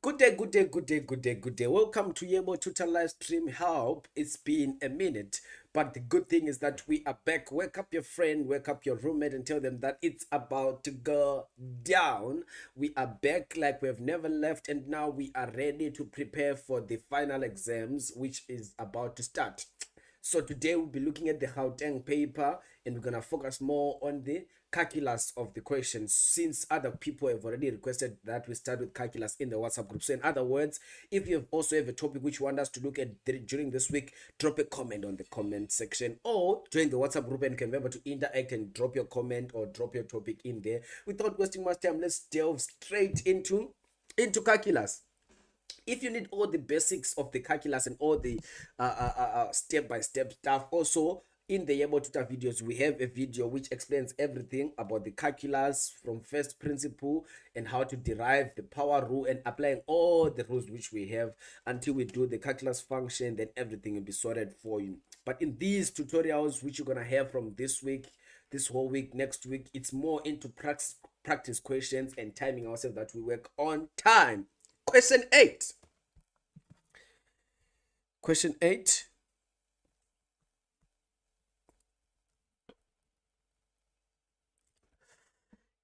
Good day, good day, good day, good day, good day. Welcome to Yebo Tutor live stream. Help. It's been a minute, but the good thing is that we are back. Wake up your friend, wake up your roommate, and tell them that it's about to go down. We are back like we've never left, and now we are ready to prepare for the final exams, which is about to start. So today we'll be looking at the Gauteng paper, and we're gonna focus more on the calculus of the questions, since other people have already requested that we start with calculus in the WhatsApp group. So in other words, if you also have a topic which you want us to look at during this week, drop a comment on the comment section or join the WhatsApp group, and you can remember to interact and drop your comment or drop your topic in there. Without wasting much time, let's delve straight into calculus. If you need all the basics of the calculus and all the step-by-step stuff, also in the Yebo Tutor videos, we have a video which explains everything about the calculus from first principle and how to derive the power rule and applying all the rules which we have until we do the calculus function. Then everything will be sorted for you. But in these tutorials which you're gonna have from this week, this whole week, next week, it's more into practice questions and timing ourselves that we work on time. Question 8. Question 8.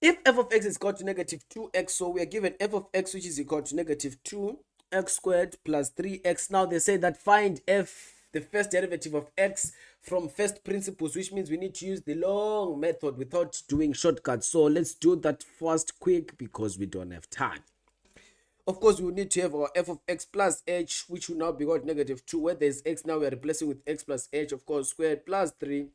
If f of x is equal to negative 2x, so we are given f of x which is equal to negative 2x squared plus 3x. Now they say that find f, the first derivative of x from first principles, which means we need to use the long method without doing shortcuts. So let's do that first quick because we don't have time. Of course, we will need to have our f of x plus h, which will now be equal to negative 2. Where there's x, now we are replacing with x plus h, of course, squared plus 3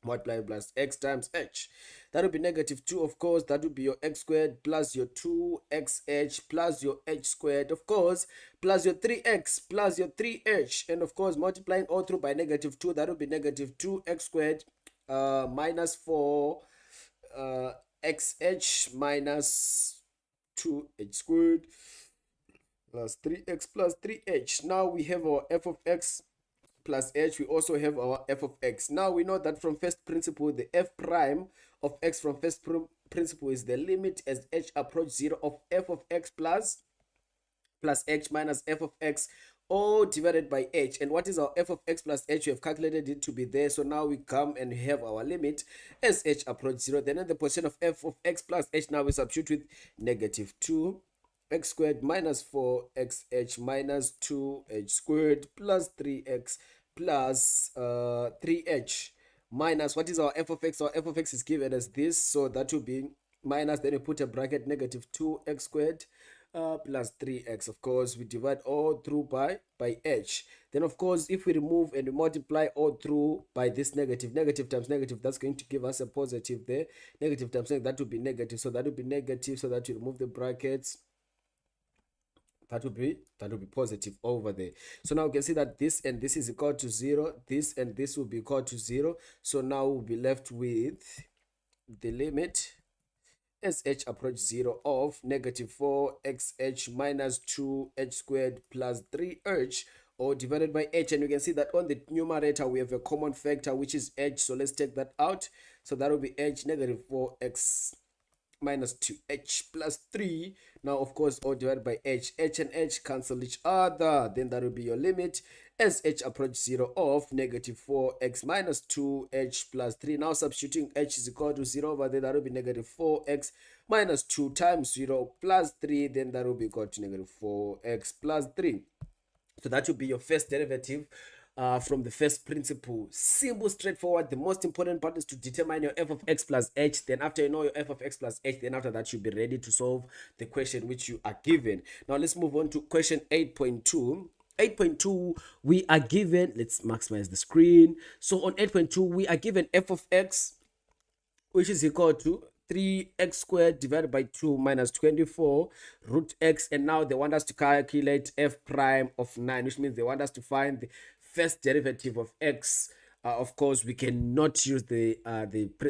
multiplied plus x times h. That will be negative 2, of course. That will be your x squared plus your 2xh plus your h squared, of course, plus your 3x plus your 3h. And of course, multiplying all through by negative 2, that will be negative 2x squared minus 4 xh minus 2h squared plus 3x plus 3h. Now we have our f of x plus h. We also have our f of x. Now we know that from first principle, the f prime of x from first principle is the limit as h approaches 0 of f of x plus h minus f of x, all divided by h. And what is our f of x plus h? We have calculated it to be there. So now we come and have our limit as h approaches 0. Then at the position of f of x plus h, now we substitute with negative 2 x squared minus 4xh minus 2h squared plus 3x plus 3h minus, what is our f of x? Our f of x is given as this, so that will be minus, then we put a bracket, negative 2x squared plus 3x. Of course, we divide all through by h. Then of course, if we remove and we multiply all through by this negative times negative, that's going to give us a positive there. Negative times negative, that will be negative, so that will be negative, so that you remove the brackets, that will be positive over there. So now we can see that this and this is equal to 0, this and this will be equal to 0. So now we'll be left with the limit as h approaches 0 of negative 4xh minus 2h squared plus 3h, or divided by h. And you can see that on the numerator we have a common factor which is h, so let's take that out. So that will be h negative 4x minus 2h plus 3. Now of course all divided by h. H and h cancel each other, then that will be your limit as h approaches 0 of negative 4x minus 2h plus 3. Now substituting h is equal to 0 over there, that will be negative 4x minus 2 times 0 plus 3, then that will be equal to negative 4x plus 3. So that will be your first derivative from the first principle. Simple, straightforward. The most important part is to determine your f of x plus h. Then after you know your f of x plus h, then after that you'll be ready to solve the question which you are given. Now let's move on to question 8.2. 8.2, we are given, let's maximize the screen. So on 8.2, we are given f of x, which is equal to 3x squared divided by 2 minus 24 root x. And now they want us to calculate f prime of 9, which means they want us to find the first derivative of x. Of course, we cannot use the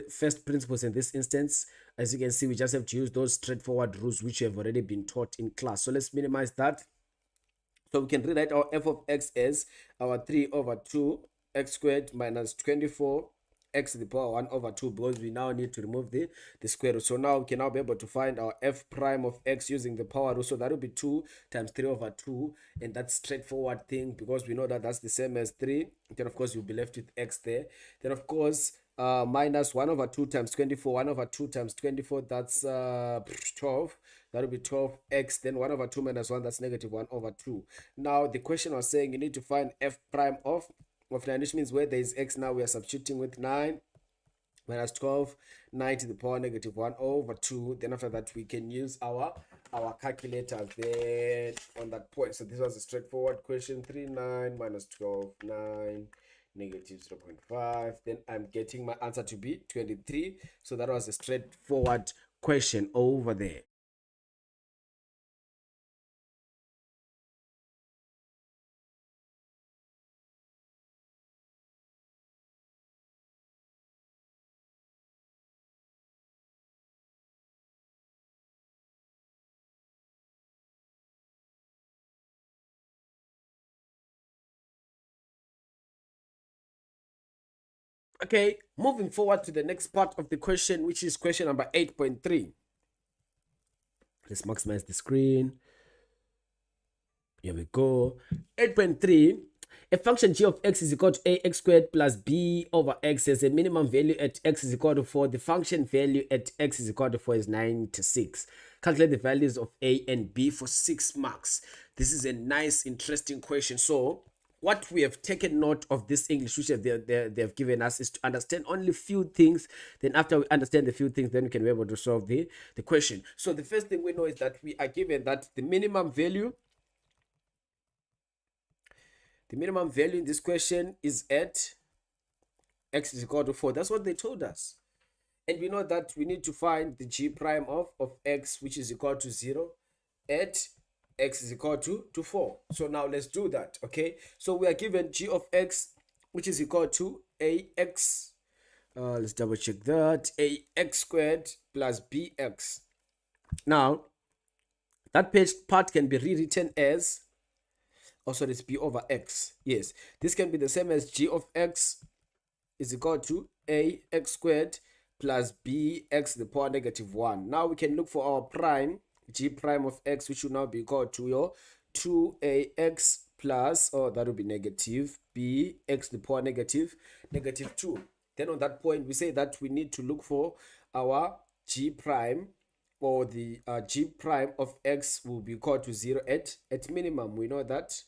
first principles in this instance. As you can see, we just have to use those straightforward rules which have already been taught in class. So let's minimize that. So we can rewrite our f of x as our 3 over 2 x squared minus 24 x to the power 1 over 2, because we now need to remove the square root. So now we can now be able to find our f prime of x using the power rule. So that will be 2 times 3 over 2, and that's straightforward thing because we know that that's the same as 3. Then of course you'll be left with x there. Then of course minus 1 over 2 times 24. 1 over 2 times 24, that's 12. That will be 12x. Then 1 over 2 minus 1, that's negative 1 over 2. Now the question was saying you need to find f prime of 9, which means where there is x, now we are substituting with 9 minus 12, 9 to the power negative 1 over 2. Then after that we can use our calculator there on that point. So this was a straightforward question. 3, 9 minus 12, 9 negative 0.5. Then I'm getting my answer to be 23. So that was a straightforward question over there. Okay, moving forward to the next part of the question, which is question number 8.3. Let's maximize the screen. Here we go. 8.3. A function g of x is equal to ax squared plus b over x has a minimum value at x is equal to 4. The function value at x is equal to 4 is 96. Calculate the values of a and b for 6 marks. This is a nice, interesting question. So what we have taken note of this English which they have given us is to understand only few things. Then after we understand the few things, then we can be able to solve the question. So the first thing we know is that we are given that the minimum value in this question is at x is equal to 4. That's what they told us. And we know that we need to find the g prime of x, which is equal to 0 at x is equal to 4. So now let's do that. Okay, so we are given g of x, which is equal to ax, let's double check that, ax squared plus bx. Now that part can be rewritten as, also it's b over x. Yes, this can be the same as g of x is equal to ax squared plus bx to the power negative 1. Now we can look for our prime, g prime of x, which will now be equal to your 2ax plus, that will be negative bx to the power negative 2. Then on that point, we say that we need to look for our g prime, or the g prime of x will be equal to 0 at minimum. We know that.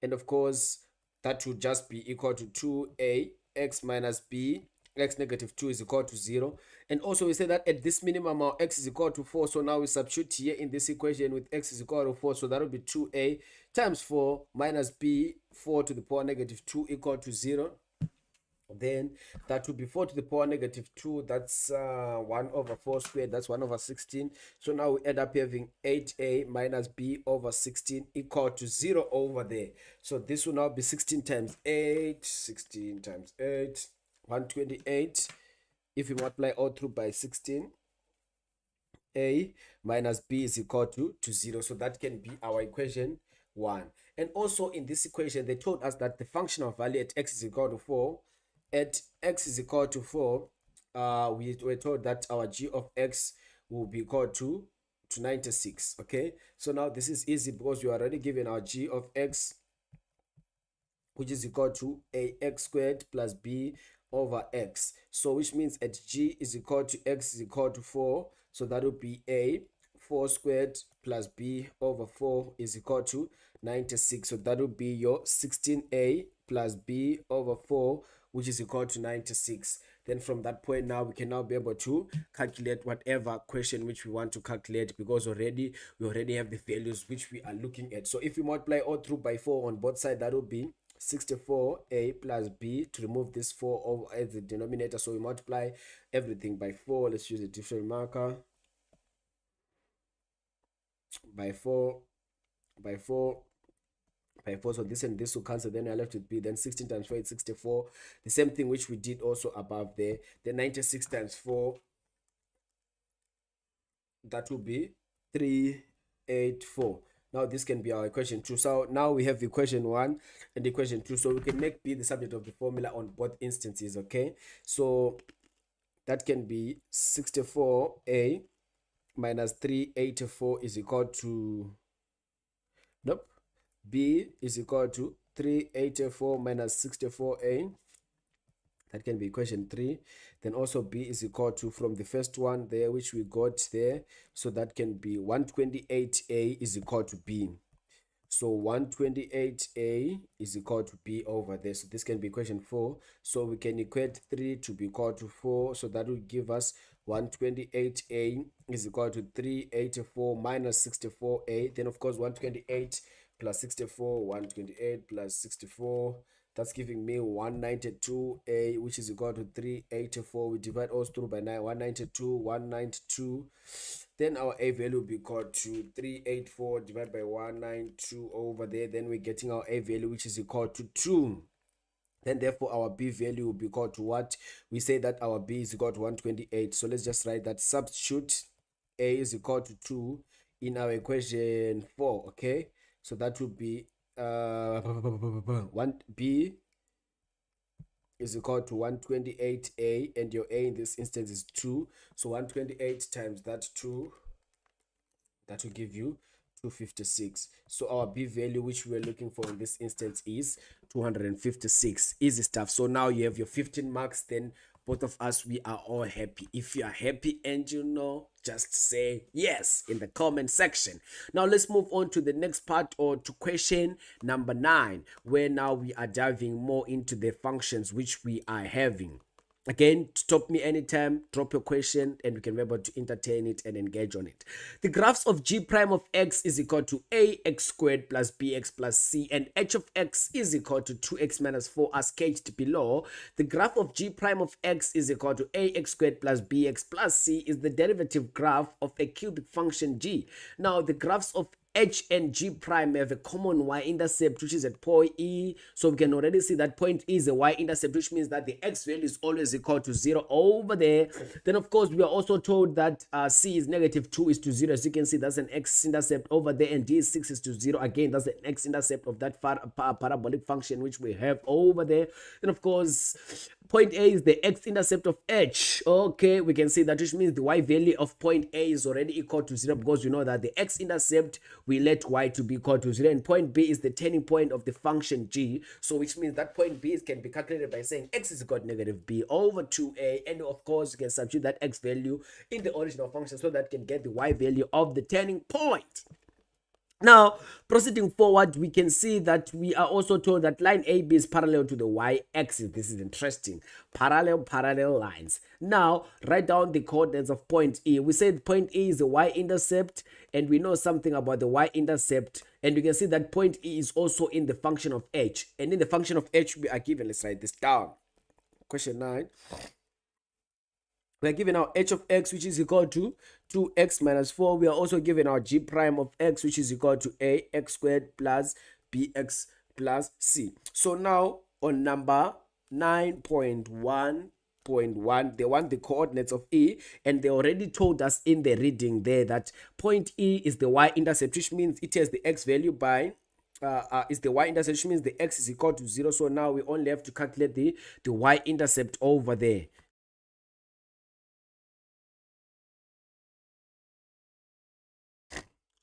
And of course, that would just be equal to 2ax minus b, x negative 2 is equal to 0. And also we say that at this minimum our x is equal to 4. So now we substitute here in this equation with x is equal to 4. So that will be 2a times 4 minus b, 4 to the power negative 2 equal to 0. Then that will be 4 to the power negative 2. That's 1 over 4 squared. That's 1 over 16. So now we end up having 8a minus b over 16 equal to 0 over there. So this will now be 16 times 8. 16 times 8. 128. If we multiply all through by 16, a minus b is equal to 0. So that can be our equation 1. And also in this equation, they told us that the functional value at x is equal to 4. At x is equal to 4, we were told that our g of x will be equal to 96. Okay, so now this is easy because we are already given our g of x, which is equal to ax squared plus b over x. So which means at g is equal to x is equal to 4. So that will be a 4 squared plus b over 4 is equal to 96. So that will be your 16a plus b over 4, which is equal to 96. Then from that point now we can now be able to calculate whatever question which we want to calculate, because we already have the values which we are looking at. So if we multiply all through by 4 on both sides, that will be 64a plus b, to remove this 4 over as the denominator. So we multiply everything by 4. Let's use a different marker. By 4. So this and this will cancel, then I left with b. Then 16 times 4 is 64. The same thing which we did also above there. Then 96 times 4, that will be 384. Now this can be our equation 2. So now we have equation 1 and equation 2. So we can make B the subject of the formula on both instances, okay? So that can be 64A minus 384 is equal to, nope, B is equal to 384 minus 64A. That can be equation 3. Then also B is equal to, from the first one there, which we got there, so that can be 128A is equal to B. So 128A is equal to B over there. So this can be equation 4. So we can equate 3 to be equal to 4. So that will give us 128A is equal to 384 minus 64A. Then of course 128 plus 64, 128 plus 64. That's giving me 192A, which is equal to 384. We divide all through by 9, 192, 192. Then our A value will be equal to 384 divided by 192 over there. Then we're getting our A value, which is equal to 2. Then therefore our B value will be equal to what? We say that our B is equal to 128. So let's just write that, substitute A is equal to 2 in our equation 4, okay? So that would be 1B is equal to 128A, and your A in this instance is 2. So 128 times that 2, that will give you 256. So our B value, which we're looking for in this instance, is 256. Easy stuff. So now you have your 15 marks. Then both of us, we are all happy. If you are happy and you know, just say yes in the comment section. Now let's move on to the next part, or to question number 9, where now we are diving more into the functions which we are having. Again, stop me anytime, drop your question, and we can be able to entertain it and engage on it. The graphs of g prime of x is equal to ax squared plus bx plus c, and h of x is equal to 2x minus 4 as sketched below. The graph of g prime of x is equal to ax squared plus bx plus c is the derivative graph of a cubic function g. Now, the graphs of h and g prime have a common y-intercept, which is at point E. So we can already see that point E is a y-intercept, which means that the x value is always equal to 0 over there. Then of course we are also told that c is negative 2 is to 0. As you can see, that's an x-intercept over there, and d is 6 is to 0. Again, that's an x-intercept of that parabolic function which we have over there. Then of course point A is the x-intercept of h. Okay, we can see that, which means the y value of point A is already equal to 0, because we know that the x-intercept, we let y to be equal to 0, and point B is the turning point of the function g. So which means that point B can be calculated by saying x is equal to negative b over 2a, and of course you can substitute that x value in the original function so that can get the y value of the turning point. Now, proceeding forward, we can see that we are also told that line AB is parallel to the y-axis. This is interesting. Parallel lines. Now, write down the coordinates of point E. We said point E is the y-intercept, and we know something about the y-intercept. And you can see that point E is also in the function of h. And in the function of h, we are given, let's write this down. Question 9. We are given our h of x, which is equal to 2x minus 4. We are also given our g prime of x, which is equal to ax squared plus bx plus c. So now on number 9.1.1, they want the coordinates of E, and they already told us in the reading there that point E is the y-intercept, which means it has the x value by is the y-intercept, which means the x is equal to 0. So now we only have to calculate the y-intercept over there.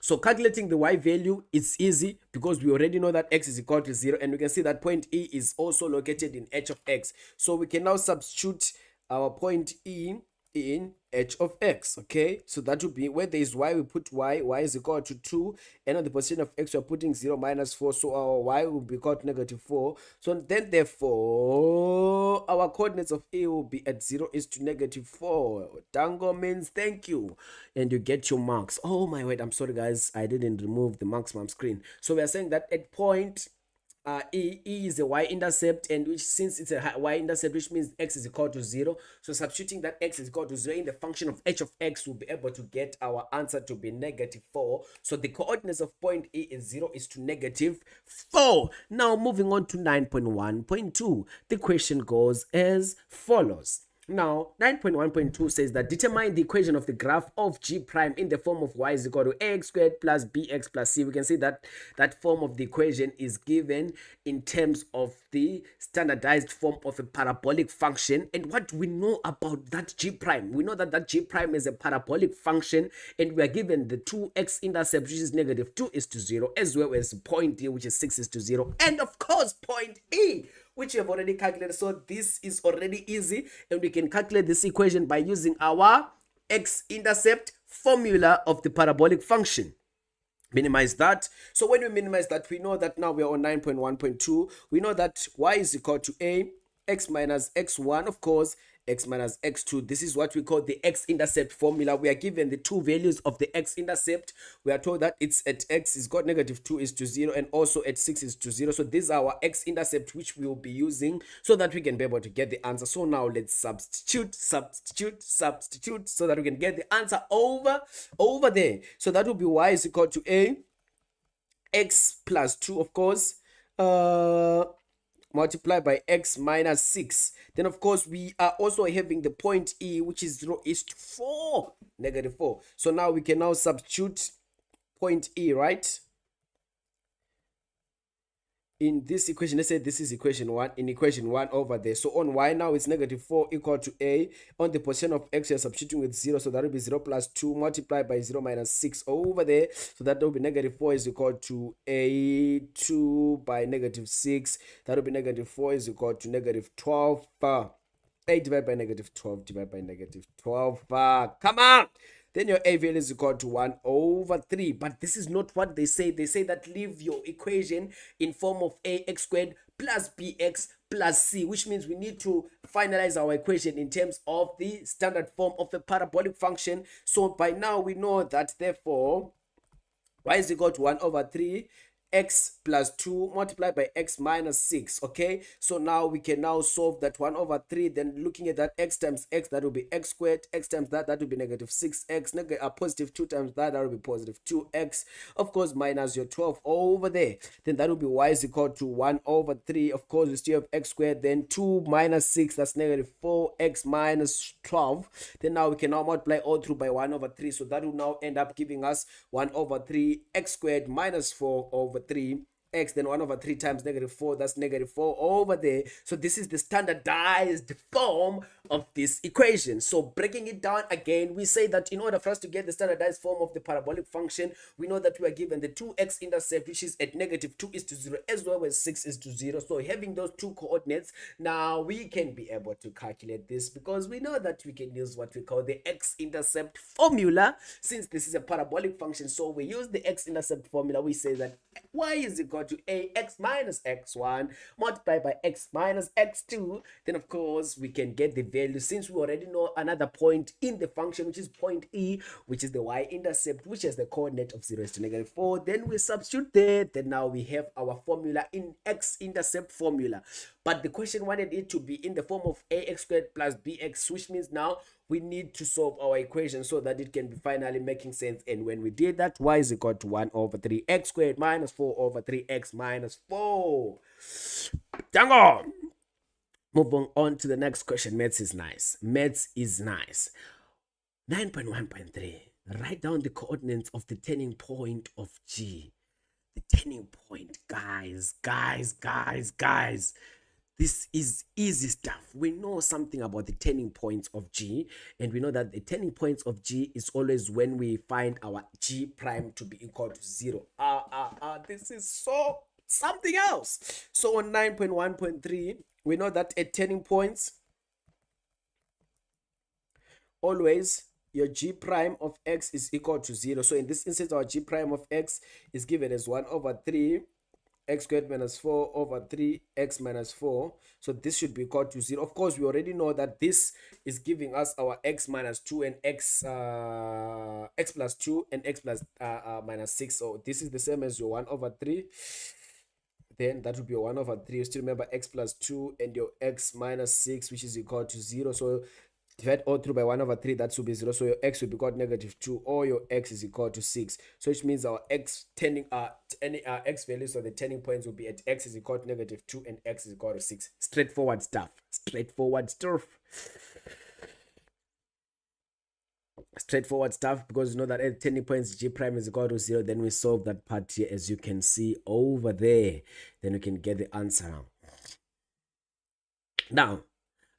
So calculating the y value is easy, because we already know that x is equal to 0, and we can see that point E is also located in h of x. So we can now substitute our point E in h of x, okay? So that would be, where there is y, we put y is equal to 2, and on the position of x, we are putting 0 minus 4, so our y will be equal to negative 4. So then therefore, our coordinates of A will be at 0 is to negative 4. Tango means thank you, and you get your marks. Oh my word, I'm sorry guys, I didn't remove the marks from screen. So we are saying that at point E is a y-intercept, and which, since it's a y-intercept, which means x is equal to 0. So substituting that x is equal to 0 in the function of h of x, we'll be able to get our answer to be negative 4. So the coordinates of point E is 0 is to negative 4. Now moving on to 9.1.2, the question goes as follows. Now, 9.1.2 says that determine the equation of the graph of G prime in the form of y is equal to ax squared plus bx plus c. We can see that that form of the equation is given in terms of the standardized form of a parabolic function. And what we know about that G prime, we know that that G prime is a parabolic function, and we are given the 2x-intercept, which is negative 2:0, as well as point D, which is 6:0, and of course point E, which we have already calculated. So this is already easy, and we can calculate this equation by using our x-intercept formula of the parabolic function. Minimize that. So when we minimize that, we know that now we are on 9.1.2. We know that y is equal to a x minus x1, of course, x minus x2. This is what we call the x-intercept formula. We are given the two values of the x-intercept. We are told that it's at x is got negative 2:0 and also at 6:0. So these are our x-intercept, which we will be using so that we can be able to get the answer. So now let's substitute so that we can get the answer over there. So that will be y is equal to a x plus 2, of course, multiplied by x minus 6. Then of course we are also having the point E, which is 0 is 4, negative 4. So now we can now substitute point E, right, in this equation. Let's say this is equation 1, in equation 1 over there. So on y now it's negative 4 equal to a. On the position of x, you're substituting with 0, so that will be 0 plus 2 multiplied by 0 minus 6 over there. So that will be negative 4 is equal to a 2 by negative 6. That will be negative 4 is equal to negative 12. A divided by negative 12 divided by negative 12. Come on! Then your a value is equal to 1 over 3. But this is not what they say. They say that leave your equation in form of ax squared plus bx plus c, which means we need to finalize our equation in terms of the standard form of a parabolic function. So by now we know that therefore y is equal to 1 over 3 x plus 2 multiplied by x minus 6. Okay, so now we can now solve that 1 over 3. Then looking at that, x times x, that will be x squared. X times that will be negative 6x. Positive 2 times that will be positive 2x. Of course, minus your 12 over there. Then that will be y is equal to 1 over 3. Of course, we still have x squared. Then 2 minus 6, that's negative 4x minus 12. Then now we can now multiply all through by 1 over 3. So that will now end up giving us 1 over 3 x squared minus 4 over 3 x. Then 1 over 3 times negative 4, that's negative 4 over there. So this is the standardized form of this equation. So breaking it down again, we say that in order for us to get the standardized form of the parabolic function, we know that we are given the 2x-intercept, which is at negative 2:0 as well as 6:0. So having those two coordinates, now we can be able to calculate this, because we know that we can use what we call the x-intercept formula. Since this is a parabolic function, so we use the x-intercept formula. We say that y is equal to ax minus x1 multiplied by x minus x2. Then of course we can get the value, since we already know another point in the function, which is point E, which is the y-intercept, which has the coordinate of 0 is to negative 4. Then we substitute there. Then now we have our formula in x-intercept formula. But the question wanted it to be in the form of ax squared plus bx, which means now we need to solve our equation so that it can be finally making sense. And when we did that, y is equal to 1 over 3 x squared minus 4 over 3 x minus 4. Tango! Moving on to the next question. Maths is nice. 9.1.3. Write down the coordinates of the turning point of G. The turning point, guys. This is easy stuff. We know something about the turning points of G, and we know that the turning points of G is always when we find our G prime to be equal to 0. This is so something else. So on 9.1.3, we know that at turning points, always your G prime of x is equal to 0. So in this instance, our G prime of x is given as 1 over 3 x squared minus 4 over 3 x minus 4. So this should be equal to 0. Of course, we already know that this is giving us our x minus 2 and x plus 2 and x plus minus 6. So this is the same as your 1 over 3. Then that would be 1 over 3. You still remember x plus 2 and your x minus 6, which is equal to 0. So divide all through by 1 over 3, that should be 0. So your x will be equal to -2, or your x is equal to 6. So which means our x turning our x values, so the turning points will be at x is equal to -2 and x is equal to 6. Straightforward stuff. Straightforward stuff, because you know that at turning points g prime is equal to 0. Then we solve that part here, as you can see over there. Then you can get the answer now.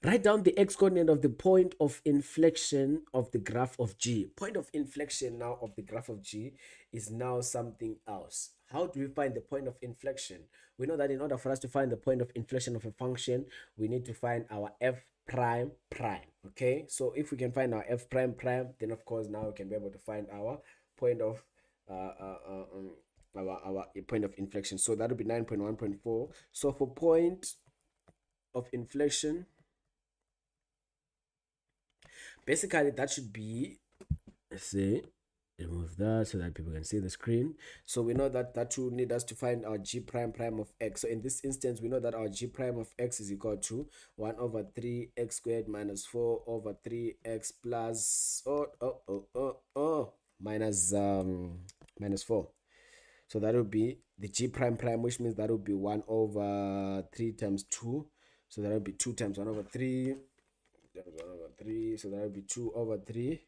Write down the x-coordinate of the point of inflection of the graph of G. Point of inflection now of the graph of G is now something else. How do we find the point of inflection? We know that in order for us to find the point of inflection of a function, we need to find our f prime prime. Okay, so if we can find our f prime prime, then of course now we can be able to find our point of our point of inflection. So that would be 9.1.4. So for point of inflection, basically that should be, let's see, remove that so that people can see the screen. So we know that that will need us to find our g prime prime of x. So in this instance, we know that our g prime of x is equal to 1 over 3 x squared minus 4 over 3x plus minus 4. So that would be the g prime prime, which means that would be 1 over 3 times 2. So that would be 2 times 1 over 3 times 1 over 3. So that would be 2 over 3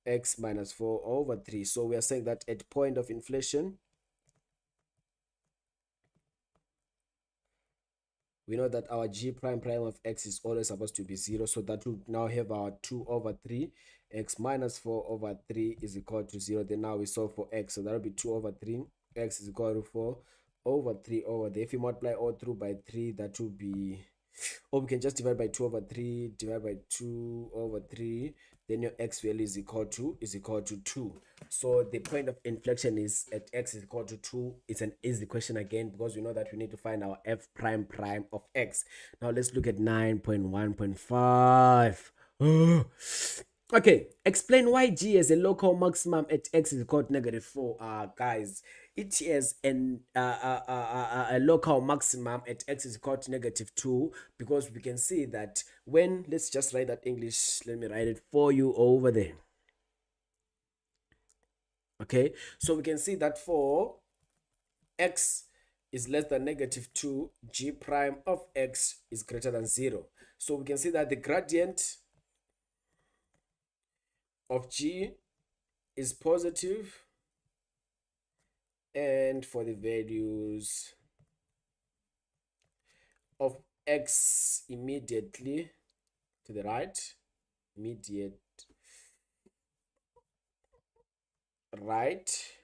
x minus 4 over 3. So we are saying that at point of inflation, we know that our g prime prime of x is always supposed to be 0. So that will now have our 2 over 3 x minus 4 over 3 is equal to 0. Then now we solve for x. So that will be 2 over 3 x is equal to 4 over 3 over there. If you multiply all through by 3, that will be, or we can just divide by 2 over 3, divide by 2 over 3, then your x value is equal to 2. So the point of inflection is at x is equal to 2. It's an easy question again, because we know that we need to find our f prime prime of x. Now let's look at 9.1.5. Okay, explain why G has a local maximum at x is equal to -4. Guys, it has a local maximum at x is equal to -2, because we can see that when, let's just write that English, let me write it for you over there. Okay, so we can see that for x is less than -2, g prime of x is greater than 0. So we can see that the gradient of g is positive, and for the values of x immediately to the right, immediate right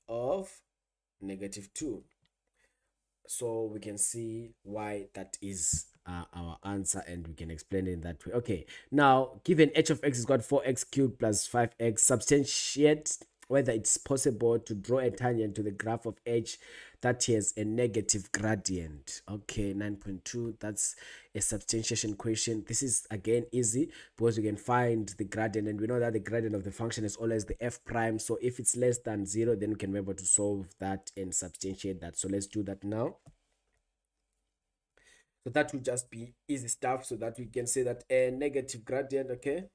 of -2. So we can see why that is our answer, and we can explain it in that way. Okay, now given h of x is got 4x cubed plus 5x, substantiate whether it's possible to draw a tangent to the graph of h that has a negative gradient. Okay, 9.2, that's a substantiation question. This is again easy, because we can find the gradient, and we know that the gradient of the function is always the f prime. So if it's less than 0, then we can be able to solve that and substantiate that. So let's do that now. So that will just be easy stuff, so that we can say that a negative gradient. Okay,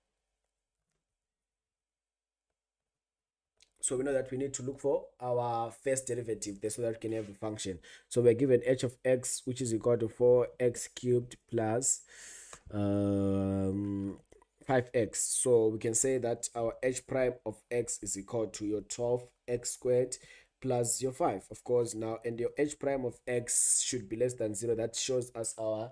so we know that we need to look for our first derivative there, so that we can have the function. So we're given h of x, which is equal to 4x cubed plus 5x. So we can say that our h prime of x is equal to your 12x squared plus your 5, of course. Now, and your h prime of x should be less than 0. That shows us our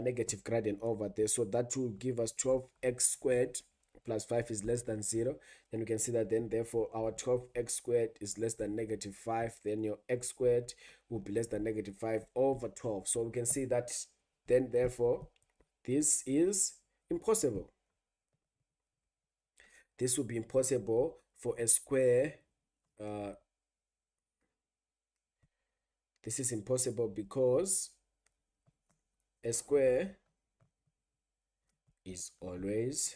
negative gradient over there. So that will give us 12x squared plus 5 is less than 0. Then we can see that then therefore our 12x squared is less than -5. Then your x squared will be less than -5 over 12. So we can see that then therefore this is impossible. This will be impossible for a square. This is impossible because a square is always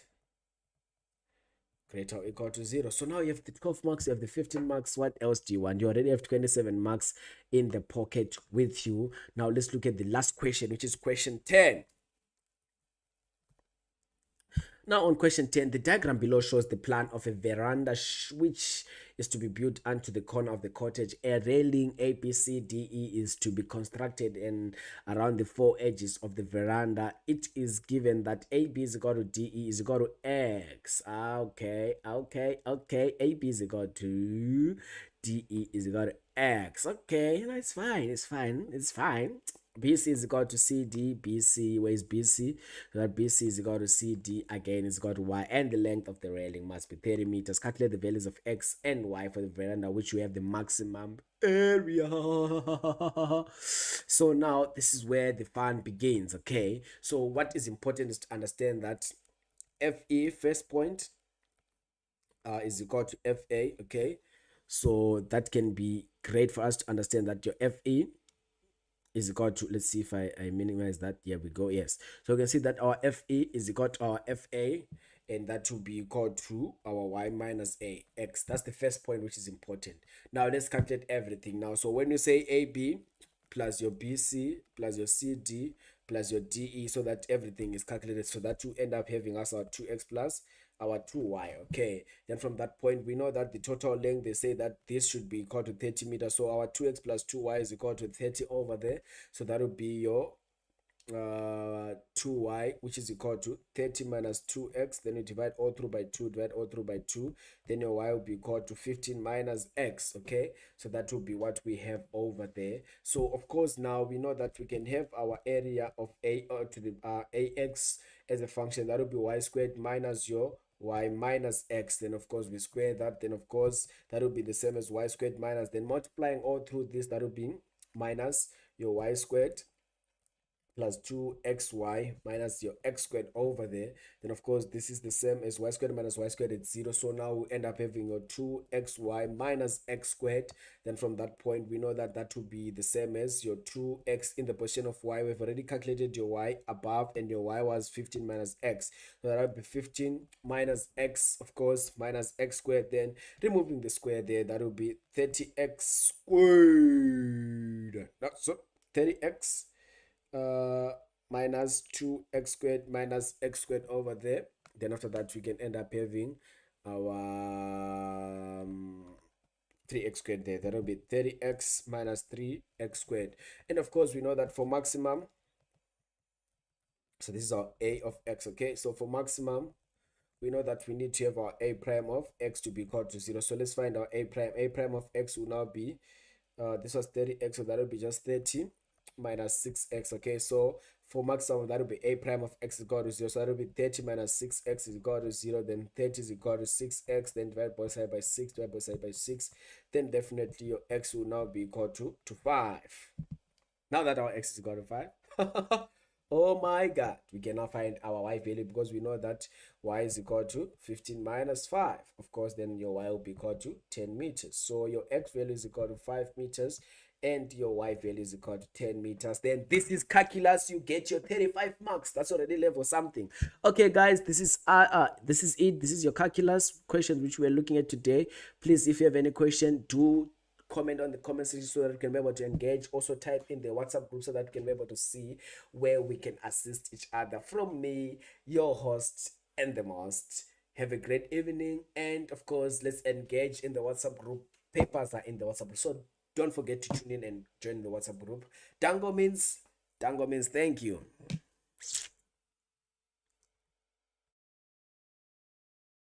greater or equal to 0. So now you have the 12 marks, you have the 15 marks. What else do you want? You already have 27 marks in the pocket with you. Now let's look at the last question, which is question 10. Now on question 10, the diagram below shows the plan of a veranda which is to be built onto the corner of the cottage. A railing A, B, C, D, E is to be constructed and around the four edges of the veranda. It is given that AB is equal to DE is equal to X. Okay. AB is equal to DE is equal to X. Okay, no, it's fine. BC is equal to CD, BC, where is BC? So that BC is equal to CD, again is equal to Y, and the length of the railing must be 30 meters. Calculate the values of X and Y for the veranda, which we have the maximum area. So now this is where the fun begins, okay? So what is important is to understand that FE, first point, is equal to FA, okay? So that can be great for us to understand that your FE is equal to, let's see if I minimize that. Here we go. Yes, so you can see that our FE is equal to our FA, and that will be equal to our Y minus A X. That's the first point, which is important. Now let's calculate everything now. So when you say AB plus your BC plus your CD plus your DE, so that everything is calculated, so that you end up having us our 2x plus our 2y. Okay, then from that point we know that the total length, they say that this should be equal to 30 meters, so our 2x plus 2y is equal to 30 over there, so that will be your 2y, which is equal to 30 minus 2x, then you divide all through by 2, then your y will be equal to 15 minus x. Okay, so that will be what we have over there. So of course now we know that we can have our area of a to the ax as a function, that will be y squared minus your y minus x, then of course we square that, then of course that will be the same as y squared minus, then multiplying all through this, that will be minus your y squared plus 2xy minus your x squared over there. Then of course this is the same as y squared minus y squared, it's 0. So now we end up having your 2xy minus x squared. Then from that point we know that that will be the same as your 2x in the position of y. We've already calculated your y above, and your y was 15 minus x, so that will be 15 minus x, of course, minus x squared. Then removing the square there, that will be 30x squared. So 30x minus 2x squared minus x squared over there. Then after that we can end up having our 3x squared there. That will be 30x minus 3x squared. And of course we know that for maximum, so this is our a of x. Okay, so for maximum we know that we need to have our a prime of x to be equal to 0. So let's find our a prime. A prime of x will now be this was 30x, so that will be just 30 minus 6x. Okay, so for maximum that will be a prime of x is equal to 0, so that will be 30 minus 6x is equal to 0, then 30 is equal to 6x, then divide both sides by 6, divide both sides by 6, then definitely your x will now be equal to 5. Now that our x is equal to 5, oh my god, we can now find our y value, because we know that y is equal to 15 minus 5. Of course, then your y will be equal to 10 meters. So your x value is equal to 5 meters, and your y value is equal to 10 meters. Then this is calculus. You get your 35 marks. That's already level something. Okay, guys, this is it. This is your calculus questions which we're looking at today. Please, if you have any question, do comment on the comment section so that we can be able to engage. Also type in the WhatsApp group so that we can be able to see where we can assist each other. From me, your host and the most, have a great evening, and of course let's engage in the WhatsApp group. Papers are in the WhatsApp group, so don't forget to tune in and join the WhatsApp group. Dango means thank you.